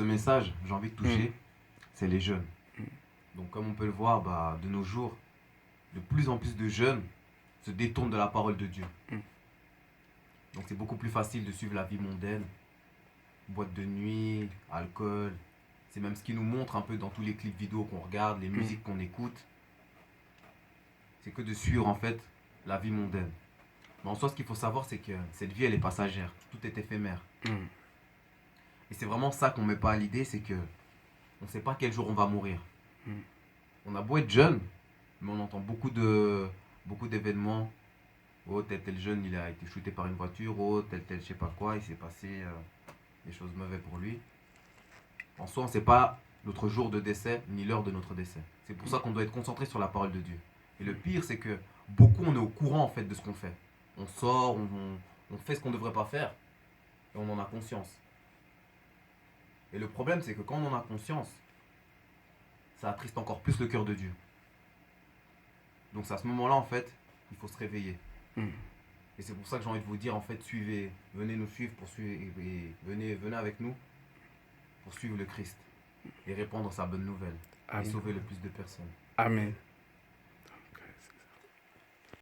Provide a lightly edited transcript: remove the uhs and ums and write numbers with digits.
ce message, j'ai envie de toucher, c'est les jeunes. Donc comme on peut le voir, de nos jours, de plus en plus de jeunes se détournent de la parole de Dieu. Donc c'est beaucoup plus facile de suivre la vie mondaine, boîte de nuit, alcool. C'est même ce qui nous montre un peu dans tous les clips vidéo qu'on regarde, les musiques qu'on écoute. C'est que de suivre en fait la vie mondaine. Mais en soi, ce qu'il faut savoir, c'est que cette vie, elle est passagère. Tout est éphémère. Et c'est vraiment ça qu'on met pas à l'idée, c'est que on ne sait pas quel jour on va mourir. On a beau être jeune, mais on entend beaucoup d'événements. Oh, tel jeune, il a été shooté par une voiture. Oh, tel, je sais pas quoi, il s'est passé des choses mauvaises pour lui. En soi, on ne sait pas notre jour de décès, ni l'heure de notre décès. C'est pour ça qu'on doit être concentré sur la parole de Dieu. Et le pire, c'est que beaucoup, on est au courant en fait de ce qu'on fait. On sort, on fait ce qu'on ne devrait pas faire, et on en a conscience. Et le problème, c'est que quand on en a conscience, ça attriste encore plus le cœur de Dieu. Donc c'est à ce moment-là, en fait, il faut se réveiller. Et c'est pour ça que j'ai envie de vous dire, en fait, suivez, venez nous suivre, et venez avec nous pour suivre le Christ et répandre sa bonne nouvelle et Amen. sauver le plus de personnes. Amen.